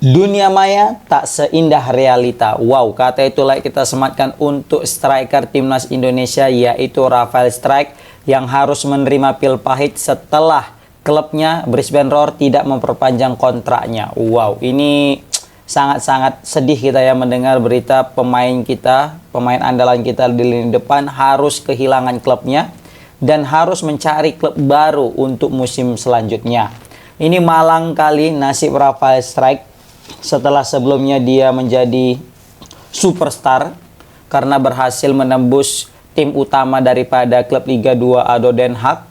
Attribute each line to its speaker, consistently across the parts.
Speaker 1: Dunia maya tak seindah realita. Wow, kata itulah kita sematkan untuk striker timnas Indonesia, yaitu Rafael Strijk, yang harus menerima pil pahit setelah klubnya Brisbane Roar tidak memperpanjang kontraknya. Wow, ini sangat-sangat sedih kita ya mendengar berita pemain kita, pemain andalan kita di lini depan harus kehilangan klubnya dan harus mencari klub baru untuk musim selanjutnya. Ini malang kali nasib Rafael Strijk setelah sebelumnya dia menjadi superstar karena berhasil menembus tim utama daripada klub Liga 2 ADO Den Haag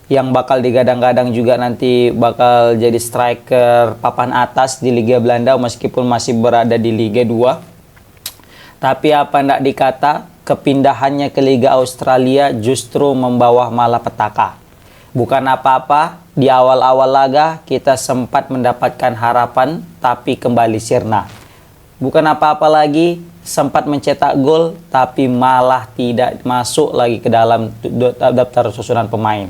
Speaker 1: yang bakal digadang-gadang juga nanti bakal jadi striker papan atas di Liga Belanda meskipun masih berada di Liga 2. Tapi apa ndak dikata, kepindahannya ke Liga Australia justru membawa malapetaka. Bukan apa-apa, di awal-awal laga kita sempat mendapatkan harapan tapi kembali sirna. Bukan apa-apa lagi, sempat mencetak gol tapi malah tidak masuk lagi ke dalam daftar susunan pemain.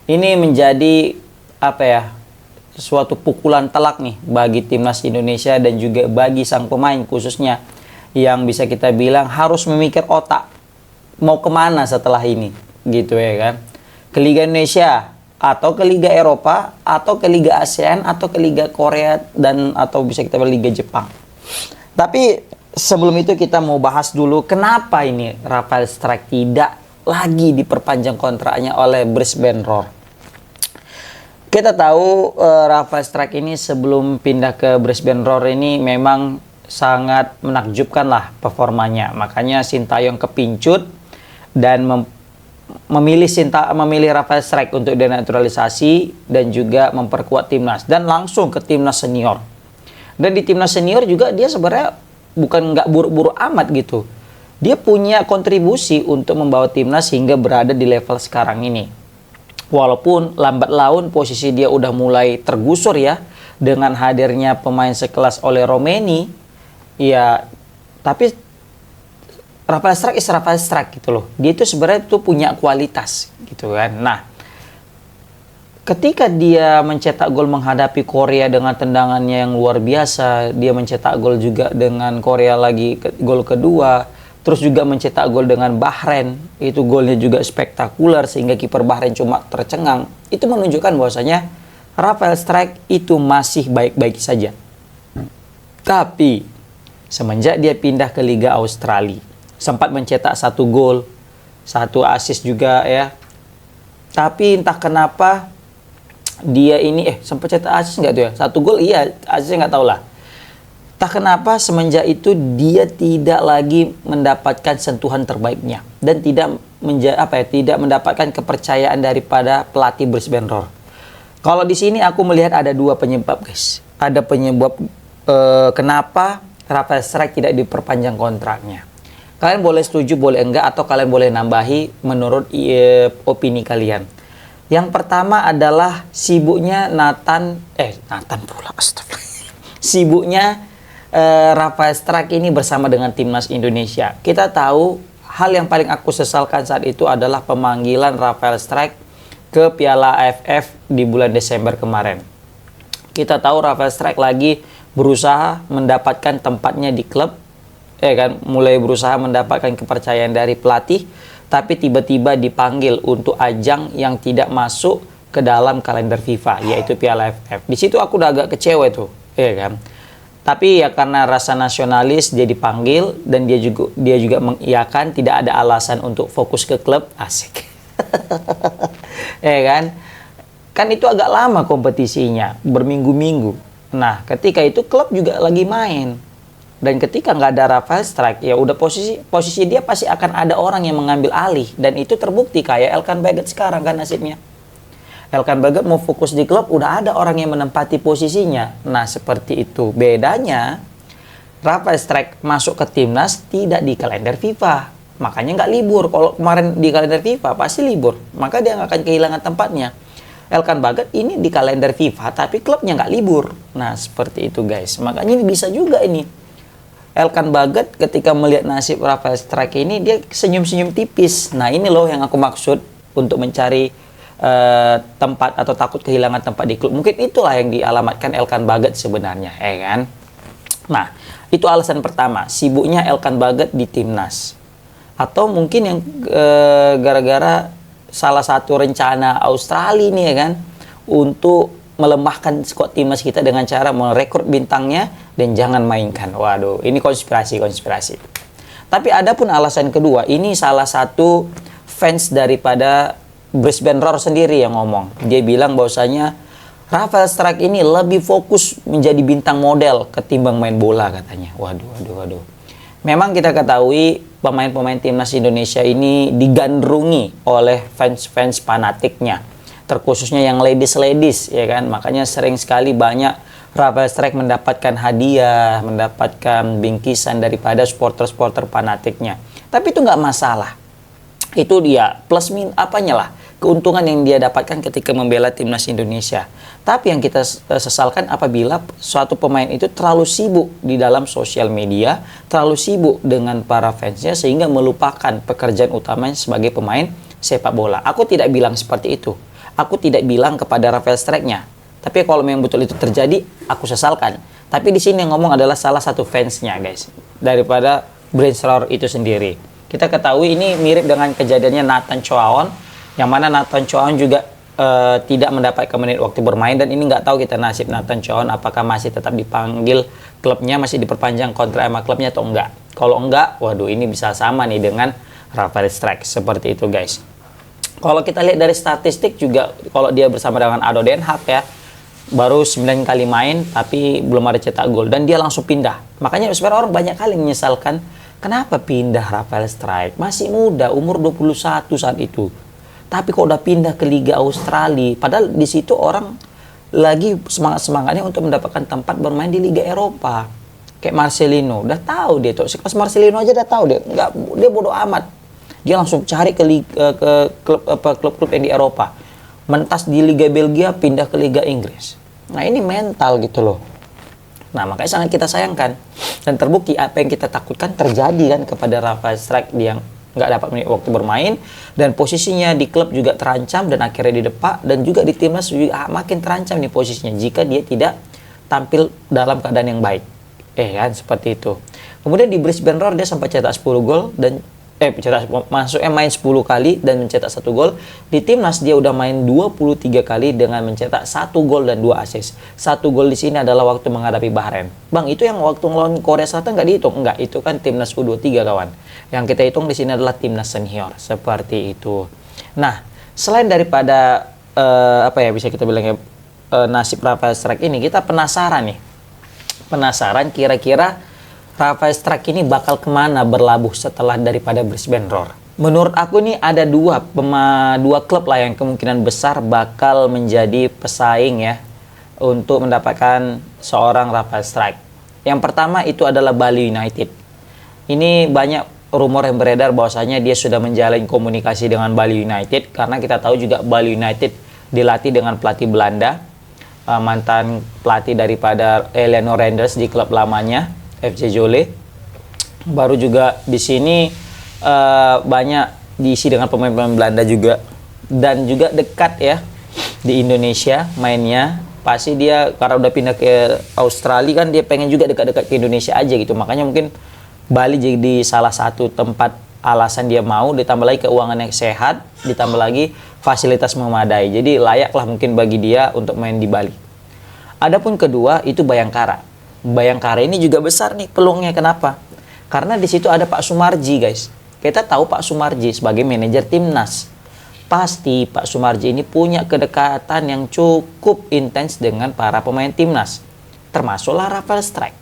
Speaker 1: Ini menjadi suatu pukulan telak nih bagi timnas Indonesia dan juga bagi sang pemain khususnya yang bisa kita bilang harus memikir otak mau kemana setelah ini gitu ya kan. Ke Liga Indonesia atau ke Liga Eropa atau ke Liga ASEAN atau ke Liga Korea dan atau bisa kita bilang Liga Jepang. Tapi sebelum itu kita mau bahas dulu kenapa ini Rafael Strijk tidak lagi diperpanjang kontraknya oleh Brisbane Roar. Kita tahu Rafael Strijk ini sebelum pindah ke Brisbane Roar ini memang sangat menakjubkan lah performanya. Makanya Sintayong kepincut dan memilih Rafael Strijk untuk denaturalisasi dan juga memperkuat timnas dan langsung ke timnas senior. Dan di timnas senior juga dia sebenarnya bukan nggak buruk-buruk amat gitu. Dia punya kontribusi untuk membawa timnas hingga berada di level sekarang ini. Walaupun lambat laun posisi dia udah mulai tergusur ya dengan hadirnya pemain sekelas Oleh Romeni. Ya, tapi Rafael Strijk is Rafael Strijk gitu loh. Dia itu sebenarnya tuh punya kualitas gitu kan. Nah, ketika dia mencetak gol menghadapi Korea dengan tendangannya yang luar biasa, dia mencetak gol juga dengan Korea lagi gol kedua, terus juga mencetak gol dengan Bahrain, itu golnya juga spektakuler sehingga kiper Bahrain cuma tercengang. Itu menunjukkan bahwasanya Rafael Strijk itu masih baik-baik saja. Tapi semenjak dia pindah ke Liga Australia, sempat mencetak 1 gol, 1 assist juga ya. Tapi entah kenapa dia ini sempat cetak assist nggak tuh ya? 1 gol iya, assistnya nggak tahu lah. Entah kenapa semenjak itu dia tidak lagi mendapatkan sentuhan terbaiknya dan tidak mendapatkan kepercayaan daripada pelatih Brisbane Roar. Kalau di sini aku melihat ada 2 penyebab, guys. Ada penyebab kenapa Rafael Strijk tidak diperpanjang kontraknya. Kalian boleh setuju, boleh enggak, atau kalian boleh nambahi menurut opini kalian. Yang pertama adalah sibuknya sibuknya Rafael Strijk ini bersama dengan timnas Indonesia. Kita tahu hal yang paling aku sesalkan saat itu adalah pemanggilan Rafael Strijk ke Piala AFF di bulan Desember kemarin. Kita tahu Rafael Strijk lagi berusaha mendapatkan tempatnya di klub, mulai berusaha mendapatkan kepercayaan dari pelatih, tapi tiba-tiba dipanggil untuk ajang yang tidak masuk ke dalam kalender FIFA, yaitu Piala AFF. Di situ aku udah agak kecewa tuh, kan. Tapi ya karena rasa nasionalis dia dipanggil dan dia juga mengiyakan, tidak ada alasan untuk fokus ke klub, asik. Kan? Kan itu agak lama kompetisinya, berminggu-minggu. Nah, ketika itu klub juga lagi main. Dan ketika nggak ada Rafael Strijk, ya udah posisi dia pasti akan ada orang yang mengambil alih. Dan itu terbukti kayak Elkan Baggett sekarang kan nasibnya. Elkan Baggett mau fokus di klub, udah ada orang yang menempati posisinya. Nah, seperti itu. Bedanya, Rafael Strijk masuk ke timnas tidak di kalender FIFA. Makanya nggak libur. Kalau kemarin di kalender FIFA, pasti libur. Maka dia nggak akan kehilangan tempatnya. Elkan Baggett ini di kalender FIFA, tapi klubnya nggak libur. Nah, seperti itu guys. Makanya ini bisa juga ini. Elkan Baggett ketika melihat nasib Rafael Strijk ini, dia senyum-senyum tipis. Nah, ini loh yang aku maksud untuk mencari tempat atau takut kehilangan tempat di klub. Mungkin itulah yang dialamatkan Elkan Baggett sebenarnya, kan? Nah, itu alasan pertama, sibuknya Elkan Baggett di timnas. Atau mungkin yang gara-gara salah satu rencana Australia nih ya kan, untuk melemahkan skuad timnas kita dengan cara merekrut bintangnya dan jangan mainkan. Waduh, ini konspirasi. Tapi ada pun alasan kedua, ini salah satu fans daripada Brisbane Roar sendiri yang ngomong. Dia bilang bahwasanya Rafael Strijk ini lebih fokus menjadi bintang model ketimbang main bola katanya. Waduh. Memang kita ketahui pemain-pemain timnas Indonesia ini digandrungi oleh fans-fans fanatiknya. Terkhususnya yang ladies ya kan. Makanya sering sekali banyak Rafael Strijk mendapatkan hadiah, mendapatkan bingkisan daripada supporter-supporter fanatiknya. Tapi itu nggak masalah. Itu dia plus min apanya lah, keuntungan yang dia dapatkan ketika membela timnas Indonesia. Tapi yang kita sesalkan apabila suatu pemain itu terlalu sibuk di dalam sosial media, terlalu sibuk dengan para fansnya sehingga melupakan pekerjaan utamanya sebagai pemain sepak bola. Aku tidak bilang seperti itu. Aku tidak bilang kepada Rafael Strijk-nya. Tapi kalau memang betul itu terjadi, aku sesalkan. Tapi di sini yang ngomong adalah salah satu fansnya, guys, daripada Brisbane Roar itu sendiri. Kita ketahui ini mirip dengan kejadiannya Nathan Choaon, yang mana Nathan Choaon juga tidak mendapatkan menit waktu bermain, dan ini nggak tahu kita nasib Nathan Choaon apakah masih tetap dipanggil klubnya, masih diperpanjang kontrak sama klubnya atau enggak. Kalau enggak, waduh ini bisa sama nih dengan Rafael Strijk, seperti itu guys. Kalau kita lihat dari statistik juga, kalau dia bersama dengan Ado Den Haag ya, baru 9 kali main tapi belum ada cetak gol dan dia langsung pindah. Makanya sebenarnya orang banyak kali menyesalkan kenapa pindah Rafael Strijk, masih muda, umur 21 saat itu. Tapi kok udah pindah ke Liga Australia, padahal di situ orang lagi semangat-semangatnya untuk mendapatkan tempat bermain di Liga Eropa. Kayak Marcelino, udah tahu dia tuh, sekelas Marcelino aja udah tahu dia bodoh amat. Dia langsung cari ke klub-klub yang di Eropa. Mentas di Liga Belgia, pindah ke Liga Inggris. Nah ini mental gitu loh. Nah makanya sangat kita sayangkan. Dan terbukti apa yang kita takutkan terjadi kan kepada Rafael Strijk yang nggak dapat waktu bermain. Dan posisinya di klub juga terancam dan akhirnya didepak. Dan juga di timnas juga makin terancam nih posisinya jika dia tidak tampil dalam keadaan yang baik. Kan seperti itu. Kemudian di Brisbane Roar dia sampai cetak 10 gol dan masuknya main 10 kali dan mencetak 1 gol. Di timnas dia udah main 23 kali dengan mencetak 1 gol dan 2 assist. 1 gol di sini adalah waktu menghadapi Bahrain. Bang, itu yang waktu ngelawan Korea Selatan nggak dihitung? Enggak, itu kan timnas U23 kawan. Yang kita hitung di sini adalah timnas senior, seperti itu. Nah, selain daripada bisa kita bilang nasib Rafael Strijk ini, kita penasaran nih. Penasaran kira-kira Rafael Strijk ini bakal kemana berlabuh setelah daripada Brisbane Roar. Menurut aku nih ada dua klub lah yang kemungkinan besar bakal menjadi pesaing ya untuk mendapatkan seorang Rafael Strijk. Yang pertama itu adalah Bali United. Ini banyak rumor yang beredar bahwasanya dia sudah menjalin komunikasi dengan Bali United karena kita tahu juga Bali United dilatih dengan pelatih Belanda, mantan pelatih daripada Eleanor Randers di klub lamanya FC Zwolle. Baru juga di sini banyak diisi dengan pemain-pemain Belanda juga dan juga dekat ya di Indonesia mainnya. Pasti dia karena udah pindah ke Australia kan dia pengen juga dekat-dekat ke Indonesia aja gitu. Makanya mungkin Bali jadi salah satu tempat alasan dia mau, ditambah lagi keuangan yang sehat, ditambah lagi fasilitas memadai. Jadi layaklah mungkin bagi dia untuk main di Bali. Adapun kedua itu Bayangkara. Bayangkara ini juga besar nih peluangnya. Kenapa? Karena di situ ada Pak Sumarji guys. Kita tahu Pak Sumarji sebagai manajer timnas. Pasti Pak Sumarji ini punya kedekatan yang cukup intens dengan para pemain timnas. Termasuklah Rafael Strijk.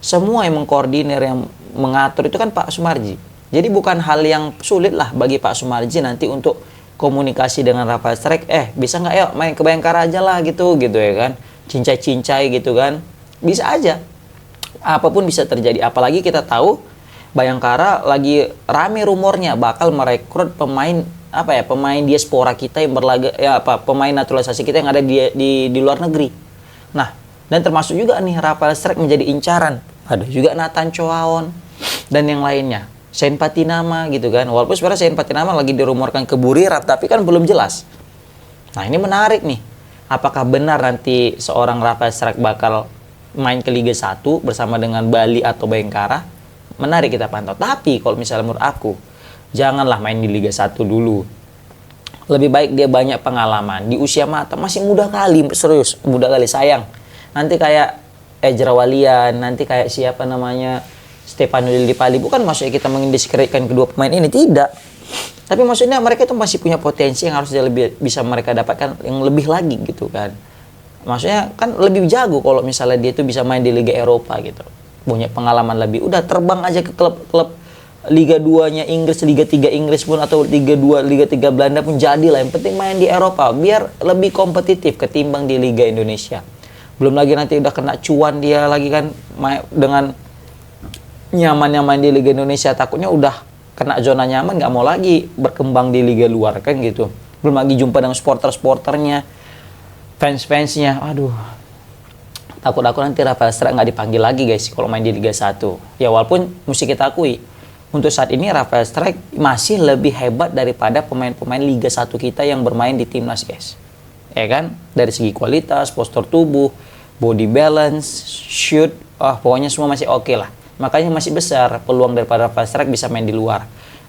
Speaker 1: Semua yang mengkoordinir, yang mengatur itu kan Pak Sumarji. Jadi bukan hal yang sulit lah bagi Pak Sumarji nanti untuk komunikasi dengan Rafael Strijk. Bisa nggak yuk main ke Bayangkara aja lah gitu ya kan. Cincai-cincai gitu kan. Bisa aja. Apapun bisa terjadi. Apalagi kita tahu Bayangkara lagi rame rumornya bakal merekrut pemain pemain diaspora kita yang berlaga pemain naturalisasi kita yang ada di luar negeri. Nah, dan termasuk juga nih Rafael Strijk menjadi incaran. Ada juga Nathan Choaon dan yang lainnya. Sain Patinama gitu kan. Walaupun sebenarnya Sain Patinama lagi dirumorkan ke Buriram tapi kan belum jelas. Nah, ini menarik nih. Apakah benar nanti seorang Rafael Strijk bakal main ke Liga 1 bersama dengan Bali atau Bayangkara, menarik kita pantau. Tapi kalau misalnya menurut aku, janganlah main di Liga 1 dulu. Lebih baik dia banyak pengalaman. Di usia mata, masih muda kali, serius, muda kali, sayang. Nanti kayak Ejra Walian, nanti kayak siapa namanya, Stefano Lillipali. Bukan maksudnya kita mendiskreditkan kedua pemain ini, tidak. Tapi maksudnya mereka itu masih punya potensi yang harus lebih bisa mereka dapatkan yang lebih lagi gitu kan. Maksudnya kan lebih jago kalau misalnya dia itu bisa main di Liga Eropa gitu. Punya pengalaman lebih. Udah terbang aja ke klub-klub Liga 2-nya Inggris, Liga 3 Inggris pun atau Liga 2, Liga 3 Belanda pun jadilah. Yang penting main di Eropa biar lebih kompetitif ketimbang di Liga Indonesia. Belum lagi nanti udah kena cuan dia lagi kan dengan nyamannya main di Liga Indonesia, takutnya udah kena zona nyaman, nggak mau lagi berkembang di liga luar kan gitu. Belum lagi jumpa dengan supporter-supporternya, fans-fansnya. Aduh, takut aku nanti Rafael Strijk nggak dipanggil lagi guys kalau main di Liga 1. Ya walaupun mesti kita akui, untuk saat ini Rafael Strijk masih lebih hebat daripada pemain-pemain Liga 1 kita yang bermain di timnas guys. Ya kan? Dari segi kualitas, postur tubuh, body balance, shoot, pokoknya semua masih oke lah. Makanya masih besar peluang daripada Rafael Strijk bisa main di luar.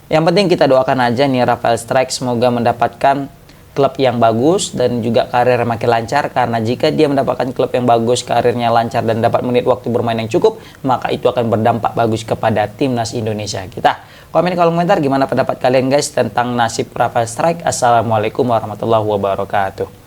Speaker 1: Yang penting kita doakan aja nih Rafael Strijk semoga mendapatkan klub yang bagus dan juga karir makin lancar, karena jika dia mendapatkan klub yang bagus, karirnya lancar dan dapat menit waktu bermain yang cukup, maka itu akan berdampak bagus kepada timnas Indonesia kita. Komen di kolom komentar gimana pendapat kalian guys tentang nasib Rafael Strijk. Assalamualaikum warahmatullahi wabarakatuh.